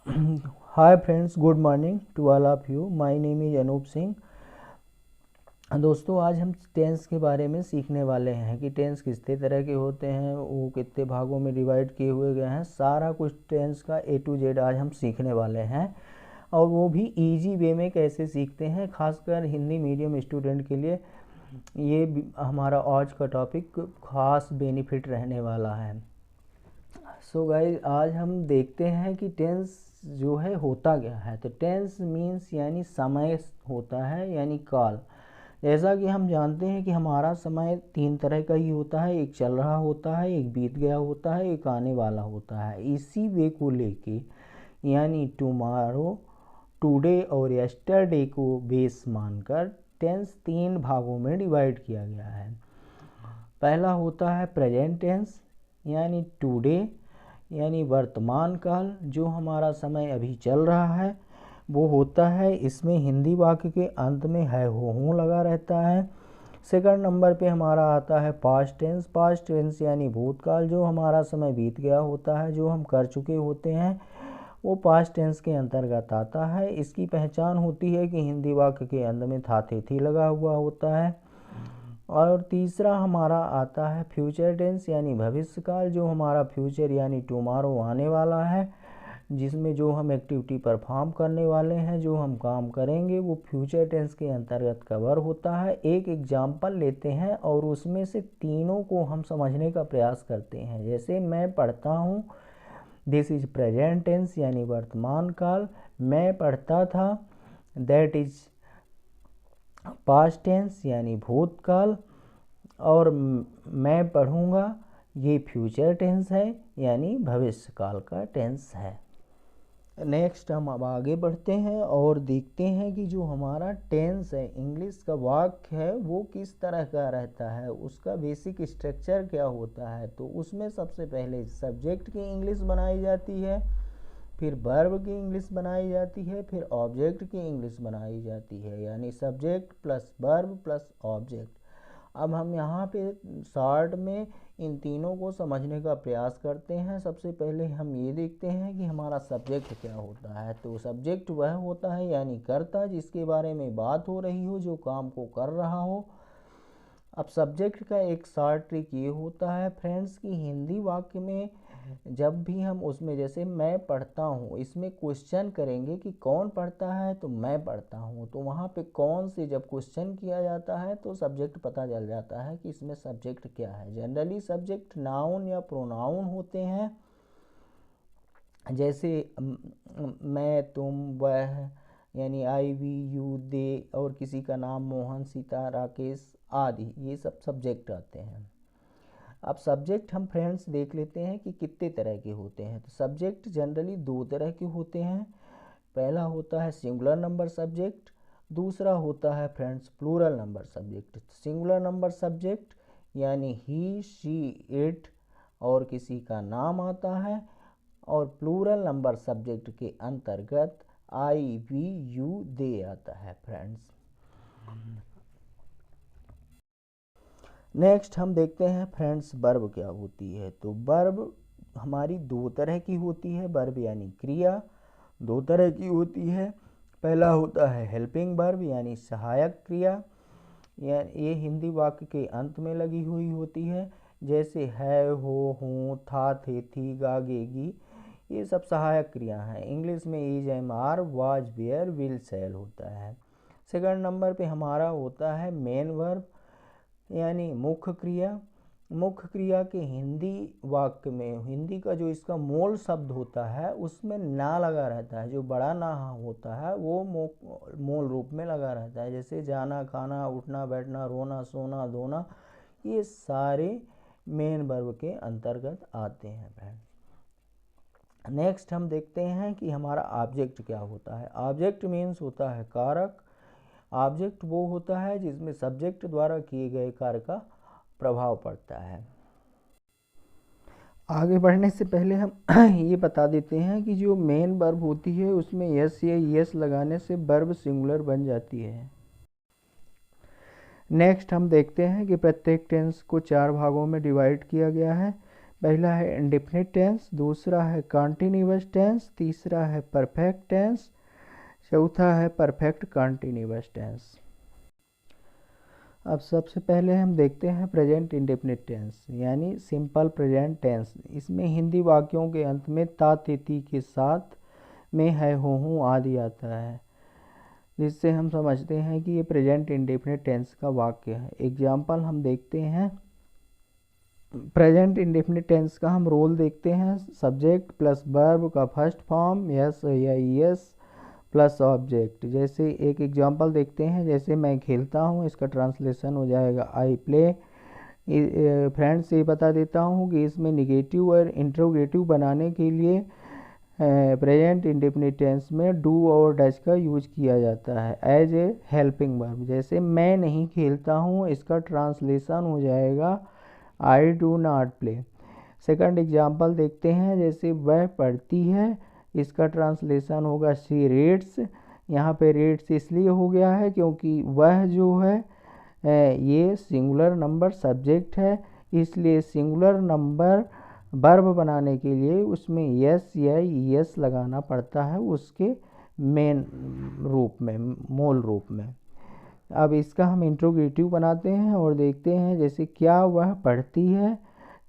Hi friends, good morning to all of you. My name is Anoop Singh. दोस्तों, आज हम tense के बारे में सीखने वाले हैं कि टेंस कितने तरह के होते हैं, वो कितने भागों में डिवाइड किए हुए गए हैं। सारा कुछ टेंस का A to Z आज हम सीखने वाले हैं, और वो भी इजी वे में कैसे सीखते हैं। खासकर हिंदी मीडियम स्टूडेंट के लिए ये हमारा आज का टॉपिक खास बेनिफिट रहने वाला है। सो गाइस, आज हम देखते हैं कि टेंस जो है होता क्या है। तो टेंस मीन्स यानी समय होता है, यानी काल। जैसा कि हम जानते हैं कि हमारा समय 3 तरह का ही होता है, एक चल रहा होता है, एक बीत गया होता है, एक आने वाला होता है। इसी वे को लेके यानी टुमारो, टुडे और यस्टरडे को बेस मानकर टेंस 3 भागों में डिवाइड किया गया है। पहला होता है प्रेजेंट टेंस यानी टुडे, यानी वर्तमान काल, जो हमारा समय अभी चल रहा है वो होता है। इसमें हिंदी वाक्य के अंत में है हो हूँ लगा रहता है। सेकंड नंबर पे हमारा आता है पास्ट टेंस। पास्ट टेंस यानी भूतकाल, जो हमारा समय बीत गया होता है, जो हम कर चुके होते हैं, वो पास्ट टेंस के अंतर्गत आता है। इसकी पहचान होती है कि हिंदी वाक्य के अंत में था थे थी लगा हुआ होता है। और तीसरा हमारा आता है फ्यूचर टेंस यानी भविष्यकाल, जो हमारा फ्यूचर यानी टुमारो आने वाला है, जिसमें जो हम एक्टिविटी परफॉर्म करने वाले हैं, जो हम काम करेंगे, वो फ्यूचर टेंस के अंतर्गत कवर होता है। एक एग्जाम्पल लेते हैं और उसमें से तीनों को हम समझने का प्रयास करते हैं। जैसे मैं पढ़ता हूँ, दिस इज प्रेजेंट टेंस यानी वर्तमान काल। मैं पढ़ता था, दैट इज पास्ट टेंस यानी भूतकाल। और मैं पढ़ूँगा, ये फ्यूचर टेंस है यानी भविष्यकाल का टेंस है। नेक्स्ट हम अब आगे बढ़ते हैं और देखते हैं कि जो हमारा टेंस है, इंग्लिश का वाक्य है, वो किस तरह का रहता है, उसका बेसिक स्ट्रक्चर क्या होता है। तो उसमें सबसे पहले सब्जेक्ट की इंग्लिश बनाई जाती है, फिर वर्ब की इंग्लिश बनाई जाती है, फिर ऑब्जेक्ट की इंग्लिश बनाई जाती है, यानी subject plus verb plus object. अब हम यहाँ पे शॉर्ट में इन तीनों को समझने का प्रयास करते हैं। सबसे पहले हम ये देखते हैं कि हमारा सब्जेक्ट क्या होता है। तो सब्जेक्ट वह होता है यानी कर्ता, जिसके बारे में बात हो रही हो, जो काम को कर रहा हो। अब सब्जेक्ट का एक शॉर्ट ट्रिक ये होता है फ्रेंड्स कि हिंदी वाक्य में जब भी हम उसमें जैसे मैं पढ़ता हूँ, इसमें क्वेश्चन करेंगे कि कौन पढ़ता है, तो मैं पढ़ता हूँ। तो वहाँ पे कौन से जब क्वेश्चन किया जाता है तो सब्जेक्ट पता चल जाता है कि इसमें सब्जेक्ट क्या है। जनरली सब्जेक्ट नाउन या प्रोनाउन होते हैं, जैसे मैं, तुम, वह, यानी आई, वी, यू, दे, और किसी का नाम मोहन, सीता, राकेश आदि, ये सब सब्जेक्ट आते हैं। अब सब्जेक्ट हम फ्रेंड्स देख लेते हैं कि कितने तरह के होते हैं। तो सब्जेक्ट जनरली 2 तरह के होते हैं। पहला होता है सिंगुलर नंबर सब्जेक्ट, दूसरा होता है friends plural number subject. Singular number subject यानी ही, शी, इट और किसी का नाम आता है, और प्लूरल नंबर सब्जेक्ट के अंतर्गत आई, वी, यू, दे आता है फ्रेंड्स। नेक्स्ट हम देखते हैं फ्रेंड्स वर्ब क्या होती है। तो वर्ब हमारी 2 तरह की होती है। वर्ब यानी क्रिया 2 तरह की होती है। पहला होता है हेल्पिंग वर्ब यानी सहायक क्रिया, ये हिंदी वाक्य के अंत में लगी हुई होती है, जैसे है, हो, हूँ, था, थे, थी, गा, गेगी, ये सब सहायक क्रिया हैं। इंग्लिश में is, am, are, was, were, will, shall होता है। सेकंड नंबर पे हमारा होता है मेन वर्ब यानी मुख्य क्रिया। मुख्य क्रिया के हिंदी वाक्य में, हिंदी का जो इसका मूल शब्द होता है उसमें ना लगा रहता है, जो बड़ा ना होता है वो मूल रूप में लगा रहता है। जैसे जाना, खाना, उठना, बैठना, रोना, सोना, धोना, ये सारे मेन वर्ब के अंतर्गत आते हैं। नेक्स्ट हम देखते हैं कि हमारा ऑब्जेक्ट क्या होता है। ऑब्जेक्ट मीन्स होता है कारक। ऑब्जेक्ट वो होता है जिसमें सब्जेक्ट द्वारा किए गए कार्य का प्रभाव पड़ता है। आगे बढ़ने से पहले हम ये बता देते हैं कि जो मेन वर्ब होती है उसमें यस या यस लगाने से वर्ब सिंगुलर बन जाती है। नेक्स्ट हम देखते हैं कि प्रत्येक टेंस को 4 भागों में डिवाइड किया गया है। पहला है इंडेफिनिट टेंस, दूसरा है कॉन्टिन्यूअस टेंस, तीसरा है परफेक्ट टेंस, चौथा है परफेक्ट कॉन्टिन्यूअस टेंस। अब सबसे पहले हम देखते हैं प्रेजेंट इंडेफिनिट टेंस यानी सिंपल प्रेजेंट टेंस। इसमें हिंदी वाक्यों के अंत में ता तिथि के साथ में है, हो, हूँ आदि आता है, जिससे हम समझते हैं कि ये प्रेजेंट इंडेफिनिट टेंस का वाक्य है। एग्जाम्पल हम देखते हैं, प्रेजेंट इंडेफिनिट टेंस का हम रोल देखते हैं। सब्जेक्ट प्लस वर्ब का फर्स्ट फॉर्म यस या यस प्लस ऑब्जेक्ट। जैसे एक एग्जांपल देखते हैं, जैसे मैं खेलता हूँ, इसका ट्रांसलेशन हो जाएगा आई प्ले। फ्रेंड्स ये बता देता हूँ कि इसमें निगेटिव और इंट्रोगेटिव बनाने के लिए प्रेजेंट इंडेफिनिट टेंस में डू और डज का यूज किया जाता है एज ए हेल्पिंग वर्ब। जैसे मैं नहीं खेलता हूँ, इसका ट्रांसलेशन हो जाएगा I do not play. Second example देखते हैं, जैसे वह पढ़ती है, इसका ट्रांसलेशन होगा शी रीड्स। यहाँ पे रीड्स इसलिए हो गया है क्योंकि वह जो है ये सिंगुलर नंबर सब्जेक्ट है, इसलिए सिंगुलर नंबर वर्ब बनाने के लिए उसमें यस या यस लगाना पड़ता है उसके मेन रूप में, मूल रूप में। अब इसका हम इंट्रोगेटिव बनाते हैं और देखते हैं, जैसे क्या वह पढ़ती है,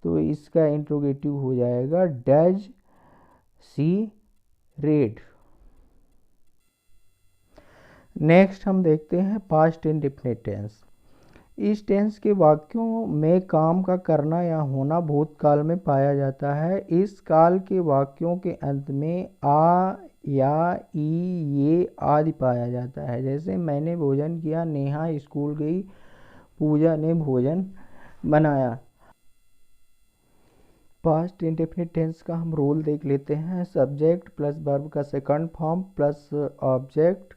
तो इसका इंट्रोगेटिव हो जाएगा डज सी रीड। नेक्स्ट हम देखते हैं पास्ट इंडेफिनिट टेंस। इस टेंस के वाक्यों में काम का करना या होना भूतकाल में पाया जाता है। इस काल के वाक्यों के अंत में आ या ई ये आदि पाया जाता है। जैसे मैंने भोजन किया, नेहा स्कूल गई, पूजा ने भोजन बनाया। पास्ट इंडेफिनिट टेंस का हम रोल देख लेते हैं। सब्जेक्ट प्लस वर्ब का second form plus object.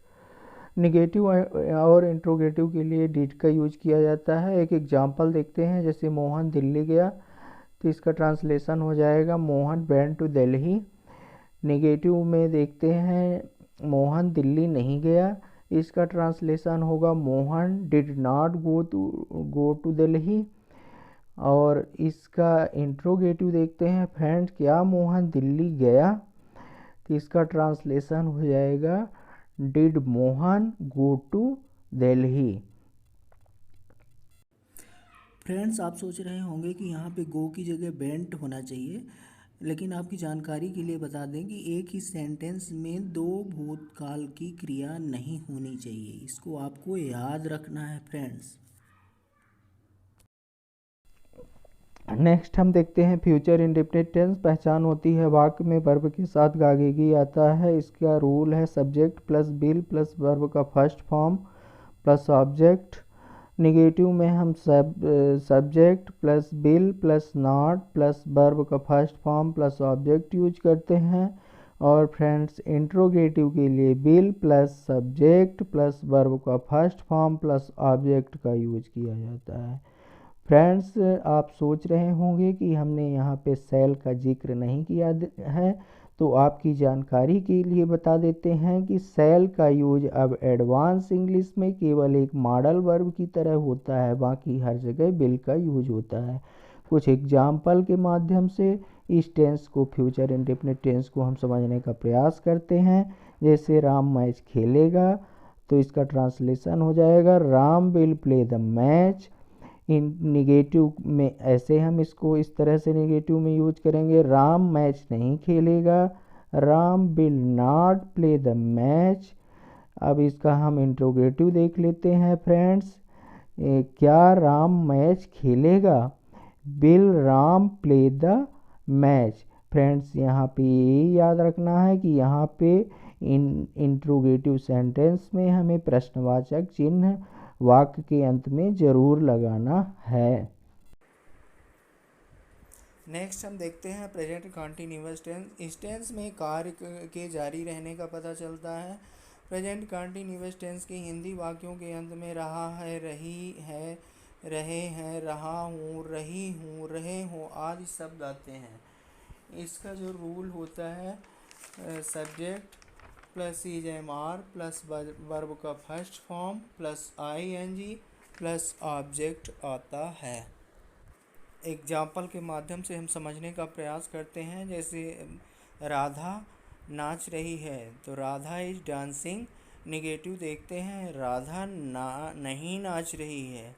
Negative और इंट्रोगेटिव के लिए डिड का यूज किया जाता है। एक एग्जांपल देखते हैं, जैसे मोहन दिल्ली गया, तो इसका ट्रांसलेशन हो जाएगा Mohan went to Delhi. Negative में देखते हैं मोहन दिल्ली नहीं गया, इसका ट्रांसलेशन होगा Mohan did not go to Delhi. और इसका इंट्रोगेटिव देखते हैं, फ्रेंड्स क्या मोहन दिल्ली गया, तो इसका ट्रांसलेशन हो जाएगा did Mohan go to Delhi. Friends आप सोच रहे होंगे कि यहाँ पे गो की जगह वेंट होना चाहिए, लेकिन आपकी जानकारी के लिए बता दें कि एक ही सेंटेंस में दो भूतकाल की क्रिया नहीं होनी चाहिए, इसको आपको याद रखना है फ्रेंड्स। नेक्स्ट हम देखते हैं फ्यूचर इंडेफिनिट टेंस। पहचान होती है वाक्य में वर्ब के साथ गागेगी आता है। इसका रूल है subject plus will plus verb का first form plus object. Negative में हम subject plus will plus not plus verb का first form plus object use करते हैं। और फ्रेंड्स इंट्रोगेटिव के लिए will plus subject plus verb का फर्स्ट फॉर्म प्लस ऑब्जेक्ट का यूज किया जाता है। फ्रेंड्स आप सोच रहे होंगे कि हमने यहाँ पे सेल का जिक्र नहीं किया है, तो आपकी जानकारी के लिए बता देते हैं कि सेल का यूज अब एडवांस इंग्लिश में केवल एक मॉडल वर्ब की तरह होता है, बाकी हर जगह बिल का यूज होता है। कुछ एग्जाम्पल के माध्यम से इस टेंस को, फ्यूचर इंडेफिनिट टेंस को हम समझने का प्रयास करते हैं। जैसे राम मैच खेलेगा, तो इसका ट्रांसलेशन हो जाएगा Ram will play the match. In negative में ऐसे हम इसको इस तरह से निगेटिव में यूज करेंगे, राम मैच नहीं खेलेगा, Ram will not play the match. अब इसका हम इंट्रोगेटिव देख लेते हैं फ्रेंड्स। क्या राम मैच खेलेगा, will Ram play the match. Friends यहाँ पे ये याद रखना है कि यहाँ पे इंट्रोगेटिव सेंटेंस में हमें प्रश्नवाचक चिन्ह वाक्य के अंत में जरूर लगाना है। नेक्स्ट हम देखते हैं प्रेजेंट कॉन्टिन्यूअस टेंस। इस टेंस में कार्य के जारी रहने का पता चलता है। प्रेजेंट कॉन्टिन्यूअस टेंस के हिंदी वाक्यों के अंत में रहा है, रही है, रहे हैं, रहा हूँ, रही हूँ, रहे हो आदि शब्द आते हैं। इसका जो रूल होता है subject plus EJMR plus verb का first form plus ING plus object आता है। एग्जाम्पल के माध्यम से हम समझने का प्रयास करते हैं। जैसे राधा नाच रही है, तो राधा इज डांसिंग। निगेटिव देखते हैं, राधा नहीं नाच रही है,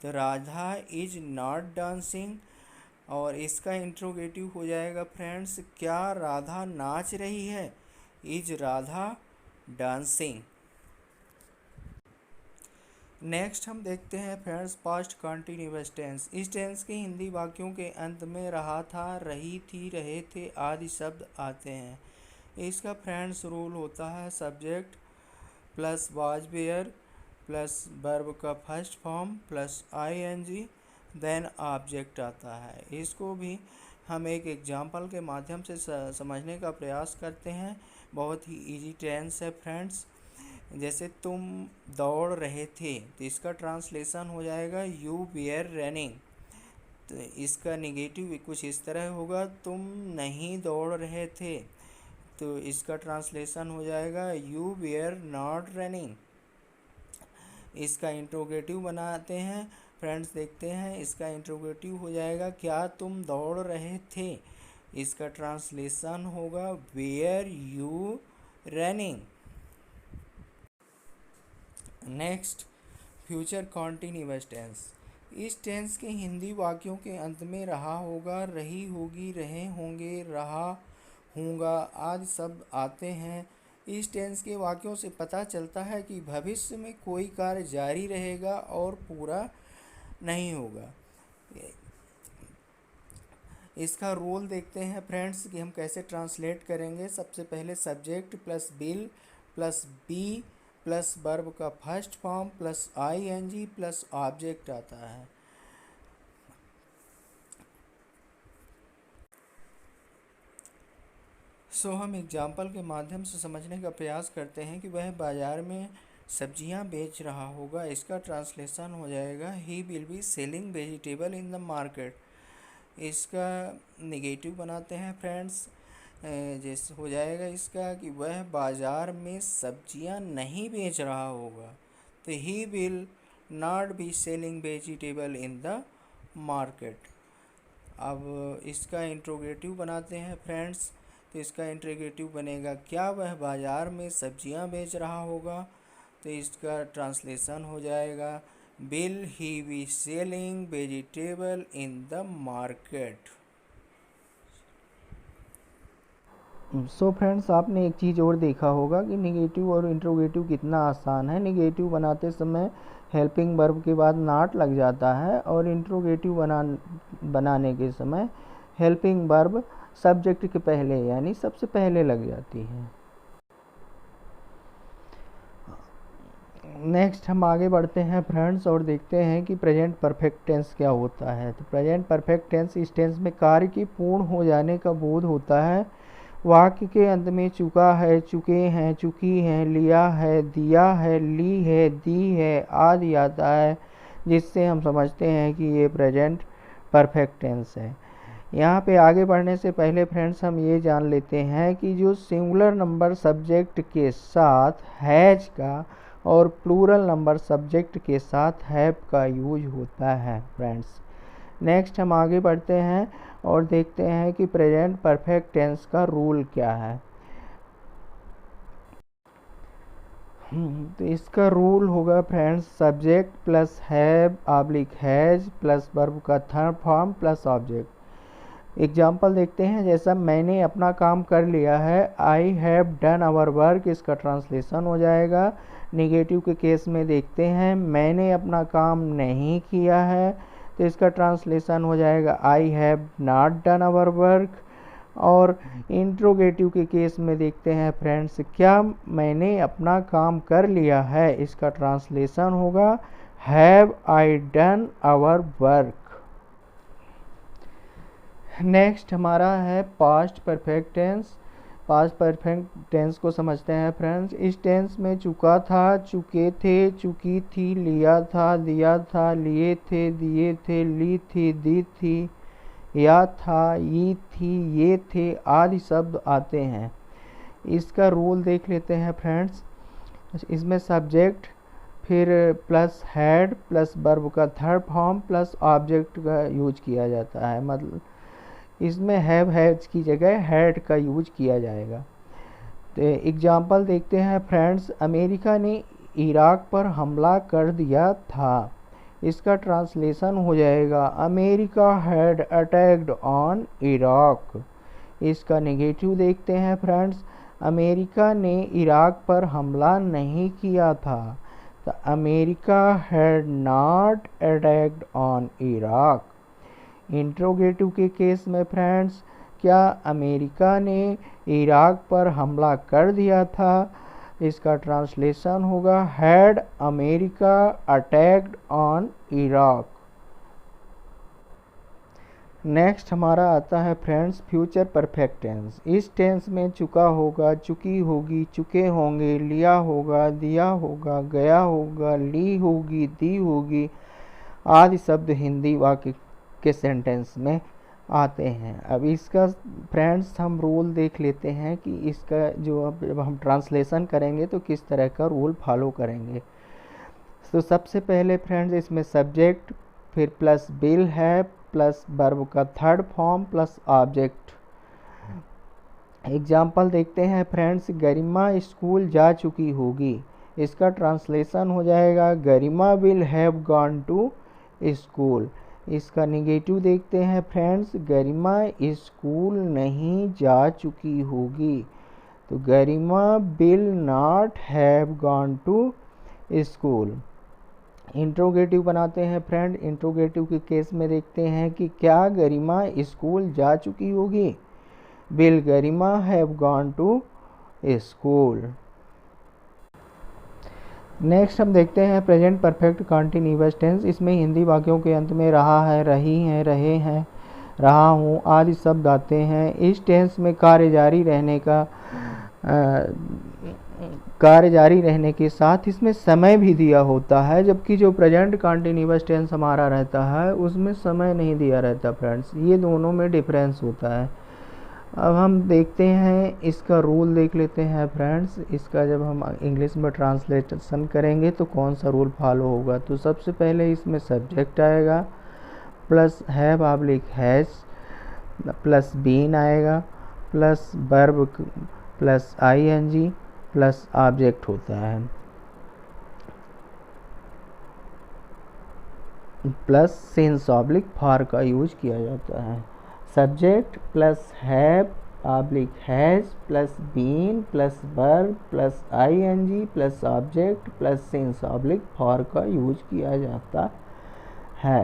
तो राधा इज नॉट डांसिंग। और इसका इंट्रोगेटिव हो जाएगा फ्रेंड्स, क्या राधा नाच रही है? Is Radha dancing. नेक्स्ट हम देखते हैं फ्रेंड्स पास्ट कंटिन्यूअस टेंस। इस टेंस के हिंदी वाक्यों के अंत में रहा था, रही थी, रहे थे आदि शब्द आते हैं। इसका फ्रेंड्स रूल होता है subject plus was were plus verb का first form plus ING then object आता है। इसको भी हम एक एग्जाम्पल के माध्यम से समझने का प्रयास करते हैं। बहुत ही इजी टेंस है फ्रेंड्स। जैसे तुम दौड़ रहे थे, तो इसका ट्रांसलेशन हो जाएगा यू वेयर रनिंग। तो इसका नेगेटिव कुछ इस तरह होगा, तुम नहीं दौड़ रहे थे, तो इसका ट्रांसलेशन हो जाएगा यू वेयर नॉट रनिंग। इसका इंट्रोगेटिव बनाते हैं फ्रेंड्स, देखते हैं। इसका इंट्रोगेटिव हो जाएगा क्या तुम दौड़ रहे थे, इसका ट्रांसलेशन होगा were you running. Next future continuous tense. इस टेंस के हिंदी वाक्यों के अंत में रहा होगा, रही होगी, रहे होंगे, रहा होगा आदि शब्द आते हैं। इस टेंस के वाक्यों से पता चलता है कि भविष्य में कोई कार्य जारी रहेगा और पूरा नहीं होगा। इसका रोल देखते हैं फ्रेंड्स कि हम कैसे ट्रांसलेट करेंगे। सबसे पहले subject plus will plus be plus verb का first form plus ING plus object आता है। हम एग्जाम्पल के माध्यम से समझने का प्रयास करते हैं कि वह बाजार में सब्जियां बेच रहा होगा। इसका ट्रांसलेशन हो जाएगा he will be selling vegetable in the market. इसका नेगेटिव बनाते हैं फ्रेंड्स, जैसे हो जाएगा इसका कि वह बाजार में सब्जियां नहीं बेच रहा होगा, तो ही will not be selling vegetable in the market. अब इसका इंट्रोगेटिव बनाते हैं फ्रेंड्स, तो इसका इंट्रोगेटिव बनेगा क्या वह बाजार में सब्जियां बेच रहा होगा, तो इसका ट्रांसलेशन हो जाएगा will he be selling vegetable in the market. Friends आपने एक चीज़ और देखा होगा कि निगेटिव और इंट्रोगेटिव कितना आसान है। निगेटिव बनाते समय हेल्पिंग वर्ब के बाद नॉट लग जाता है और इंट्रोगेटिव बनाने के समय हेल्पिंग वर्ब सब्जेक्ट के पहले यानी सबसे पहले लग जाती है। नेक्स्ट हम आगे बढ़ते हैं फ्रेंड्स और देखते हैं कि प्रेजेंट परफेक्ट टेंस क्या होता है। तो प्रेजेंट परफेक्ट टेंस इस टेंस में कार्य के पूर्ण हो जाने का बोध होता है। वाक्य के अंत में चुका है, चुके हैं, चुकी हैं, लिया है, दिया है, ली है, दी है आदि आता है, जिससे हम समझते हैं कि ये प्रेजेंट परफेक्ट टेंस है। यहाँ पे आगे बढ़ने से पहले फ्रेंड्स हम ये जान लेते हैं कि जो सिंगुलर नंबर सब्जेक्ट के साथ हैज का और प्लूरल नंबर सब्जेक्ट के साथ हैव का यूज होता है फ्रेंड्स। नेक्स्ट हम आगे बढ़ते हैं और देखते हैं कि प्रेजेंट परफेक्ट टेंस का रूल क्या है। तो इसका रूल होगा friends subject plus have oblique has plus verb का third form plus object. Example देखते हैं, जैसा मैंने अपना काम कर लिया है, I have done our work, इसका ट्रांसलेशन हो जाएगा। नेगेटिव के केस में देखते हैं, मैंने अपना काम नहीं किया है, तो इसका ट्रांसलेशन हो जाएगा I have not done our work. और इंट्रोगेटिव के केस में देखते हैं फ्रेंड्स, क्या मैंने अपना काम कर लिया है, इसका ट्रांसलेशन होगा have I done our work. Next हमारा है past perfect tense. Past perfect tense को समझते हैं फ्रेंड्स। इस टेंस में चुका था, चुके थे, चुकी थी, लिया था, दिया था, लिए थे, दिए थे, ली थी, दी थी, या था, ये थी, ये थे आदि शब्द आते हैं। इसका रूल देख लेते हैं फ्रेंड्स। इसमें सब्जेक्ट फिर प्लस हैड प्लस वर्ब का थर्ड फॉर्म प्लस ऑब्जेक्ट का यूज किया जाता है, मतलब इसमें हैज की जगह हैड का यूज किया जाएगा। तो एग्जाम्पल देखते हैं फ्रेंड्स, अमेरिका ने इराक पर हमला कर दिया था। इसका ट्रांसलेशन हो जाएगा America had attacked on Iraq. इसका नेगेटिव देखते हैं फ्रेंड्स, अमेरिका ने इराक पर हमला नहीं किया था। तो America had not attacked on Iraq. Interrogative के केस में फ्रेंड्स, क्या अमेरिका ने इराक पर हमला कर दिया था? इसका ट्रांसलेशन होगा had America attacked on Iraq. Next हमारा आता है फ्रेंड्स फ्यूचर परफेक्ट टेंस। इस टेंस में चुका होगा, चुकी होगी, चुके होंगे, लिया होगा, दिया होगा, गया होगा, ली होगी, दी होगी आदि शब्द हिंदी वाक्य के सेंटेंस में आते हैं। अब इसका फ्रेंड्स हम रूल देख लेते हैं कि इसका जो अब जब हम ट्रांसलेशन करेंगे तो किस तरह का रूल फॉलो करेंगे। तो सबसे पहले फ्रेंड्स इसमें सब्जेक्ट, फिर प्लस बिल है, प्लस वर्ब का third form plus object. Example देखते हैं फ्रेंड्स, गरिमा स्कूल जा चुकी होगी। इसका ट्रांसलेशन हो जाएगा Garima will have gone to school. इसका निगेटिव देखते हैं फ्रेंड्स, गरिमा स्कूल नहीं जा चुकी होगी। तो Garima will not have gone to school. Interrogative बनाते हैं फ्रेंड, इंट्रोगेटिव के केस में देखते हैं कि क्या गरिमा स्कूल जा चुकी होगी? Will Garima have gone to school. Next हम देखते हैं प्रेजेंट परफेक्ट कंटीन्यूअस टेंस। इसमें हिंदी वाक्यों के अंत में रहा है, रही हैं, रहे हैं, रहा हूँ आदि शब्द आते हैं। इस टेंस में कार्य जारी रहने के साथ इसमें समय भी दिया होता है, जबकि जो प्रेजेंट कंटीन्यूअस टेंस हमारा रहता है उसमें समय नहीं दिया रहता फ्रेंड्स। ये दोनों में डिफरेंस होता है। अब हम देखते हैं इसका रूल देख लेते हैं फ्रेंड्स। इसका जब हम इंग्लिश में ट्रांसलेशन करेंगे तो कौन सा रूल फॉलो होगा। तो सबसे पहले इसमें सब्जेक्ट आएगा, plus have oblique has, plus been आएगा, plus verb plus ING plus object होता है, प्लस सिंस ऑब्लिक फॉर का यूज किया जाता है। Subject plus have oblique has plus been plus verb plus ING plus object plus since oblique for का use किया जाता है।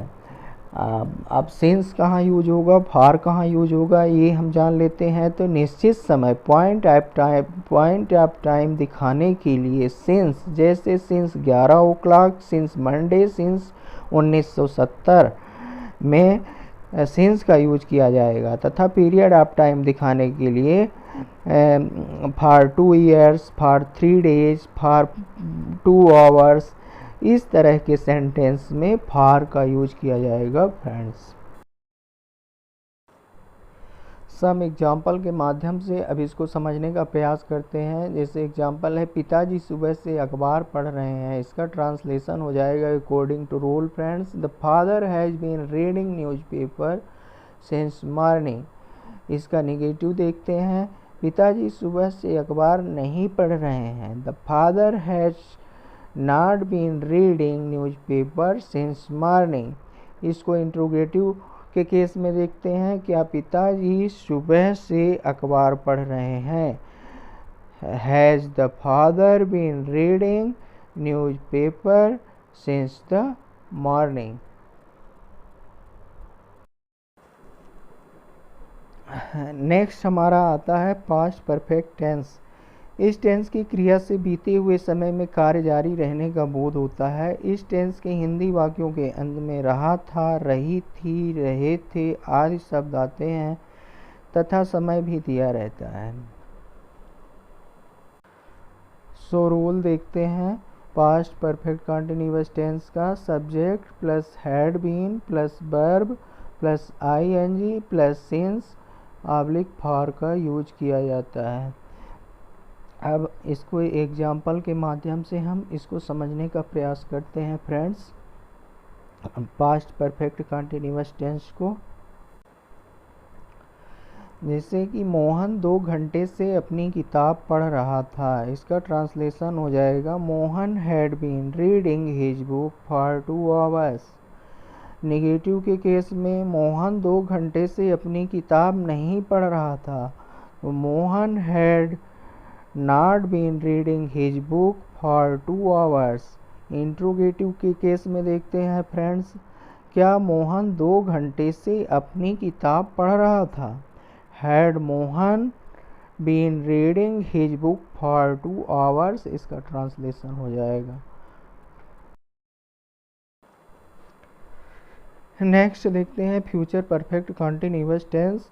अब सिंस कहाँ यूज होगा, फॉर कहाँ यूज होगा, ये हम जान लेते हैं। तो निश्चित समय पॉइंट ऑफ टाइम दिखाने के लिए सिंस, जैसे since 11 o'clock, since Monday, since 1970 में सिंस का यूज किया जाएगा। तथा पीरियड ऑफ टाइम दिखाने के लिए for 2 years, for 3 days, for 2 hours, इस तरह के सेंटेंस में फॉर का यूज किया जाएगा फ्रेंड्स। सम एग्जाम्पल के माध्यम से अब इसको समझने का प्रयास करते हैं। जैसे एग्जाम्पल है, पिताजी सुबह से अखबार पढ़ रहे हैं। इसका ट्रांसलेशन हो जाएगा according to rule friends, the father has been reading newspaper since morning. इसका नेगेटिव देखते हैं, पिताजी सुबह से अखबार नहीं पढ़ रहे हैं। The father has not been reading newspaper since morning. इसको इंट्रोगेटिव के केस में देखते हैं, क्या पिताजी सुबह से अखबार पढ़ रहे हैं? Has the father been reading newspaper since the morning. Next हमारा आता है पास्ट परफेक्ट टेंस। इस टेंस की क्रिया से बीते हुए समय में कार्य जारी रहने का बोध होता है। इस टेंस के हिंदी वाक्यों के अंत में रहा था, रही थी, रहे थे आदि शब्द आते हैं तथा समय भी दिया रहता है। सो रूल देखते हैं पास्ट परफेक्ट कंटिन्यूअस टेंस का। Subject plus had been plus verb plus ING plus since oblique for का यूज किया जाता है। अब इसको एग्जाम्पल के माध्यम से हम इसको समझने का प्रयास करते हैं friends, past perfect continuous tense को। जैसे कि मोहन 2 घंटे से अपनी किताब पढ़ रहा था, इसका ट्रांसलेशन हो जाएगा Mohan had been reading his book for 2 hours. Negative के केस में मोहन 2 घंटे से अपनी किताब नहीं पढ़ रहा था, तो Mohan had not been reading his book for 2 hours. Interrogative के केस में देखते हैं फ्रेंड्स, क्या मोहन 2 घंटे से अपनी किताब पढ़ रहा था? Had Mohan been reading his book for 2 hours, इसका ट्रांसलेशन हो जाएगा। नेक्स्ट देखते हैं फ्यूचर परफेक्ट कंटिन्यूअस टेंस।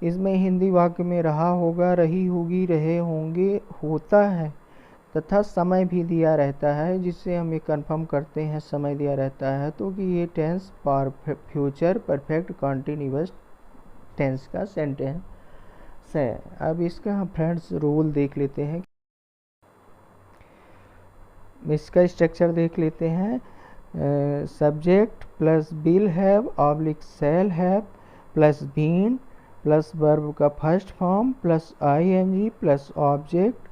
इसमें हिंदी वाक्य में रहा होगा, रही होगी, रहे होंगे, होता है तथा समय भी दिया रहता है, जिससे हम ये कंफर्म करते हैं समय दिया रहता है तो कि ये tense future perfect continuous tense का सेंटेंस है। अब इसका हम फ्रेंड्स रूल देख लेते हैं, इसका स्ट्रक्चर देख लेते हैं। Subject plus will have oblique shall have plus been plus verb का first form plus ING plus object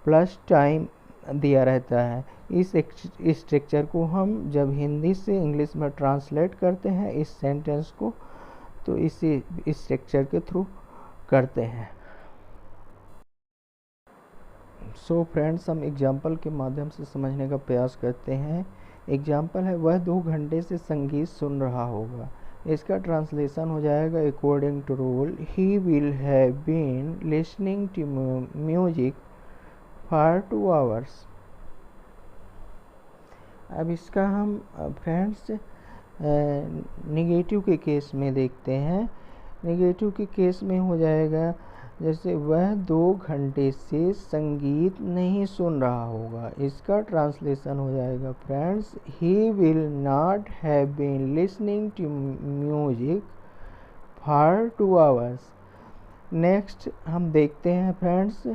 plus time दिया रहता है। इस स्ट्रक्चर को हम जब हिंदी से इंग्लिश में ट्रांसलेट करते हैं इस सेंटेंस को, तो इस स्ट्रक्चर के थ्रू करते हैं। सो फ्रेंड्स, हम एग्जाम्पल के माध्यम से समझने का प्रयास करते हैं। एग्जाम्पल है, वह 2 घंटे से संगीत सुन रहा होगा। इसका ट्रांसलेशन हो जाएगा according to rule, he will have been listening to music for 2 hours. अब इसका हम फ्रेंड्स नेगेटिव के केस में देखते हैं। नेगेटिव के केस में हो जाएगा, जैसे वह 2 घंटे से संगीत नहीं सुन रहा होगा। इसका ट्रांसलेशन हो जाएगा friends, he will not have been listening to music for 2 hours. Next हम देखते हैं फ्रेंड्स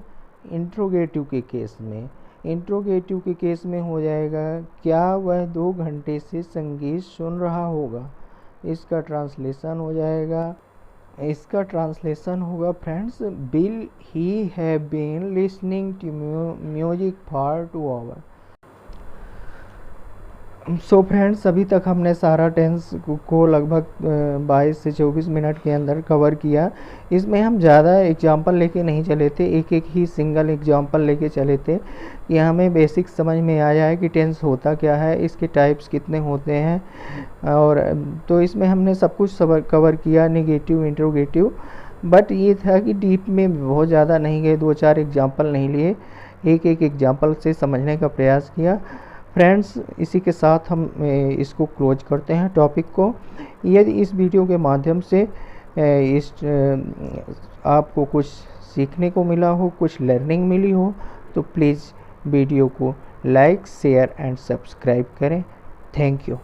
इंट्रोगेटिव के केस में। इंट्रोगेटिव के केस में हो जाएगा, क्या वह 2 घंटे से संगीत सुन रहा होगा। इसका ट्रांसलेशन हो जाएगा, इसका ट्रांसलेशन होगा friends, will he have been listening to music for 2 hour. So friends, अभी तक हमने सारा टेंस को लगभग 22 से 24 मिनट के अंदर कवर किया। इसमें हम ज़्यादा एग्जाम्पल लेके नहीं चले थे, एक एक ही सिंगल एग्जाम्पल लेके चले थे कि हमें बेसिक समझ में आ जाए कि टेंस होता क्या है, इसके टाइप्स कितने होते हैं। और तो इसमें हमने सब कुछ कवर किया, नेगेटिव इंट्रोगेटिव। बट ये था कि डीप में बहुत ज़्यादा नहीं गए, 2-4 एग्जाम्पल नहीं लिए, एक एक एग्जाम्पल से समझने का प्रयास किया। फ्रेंड्स, इसी के साथ हम इसको क्लोज करते हैं टॉपिक को। यदि इस वीडियो के माध्यम से आपको कुछ सीखने को मिला हो, कुछ लर्निंग मिली हो, तो प्लीज़ वीडियो को लाइक, शेयर एंड सब्सक्राइब करें। Thank you.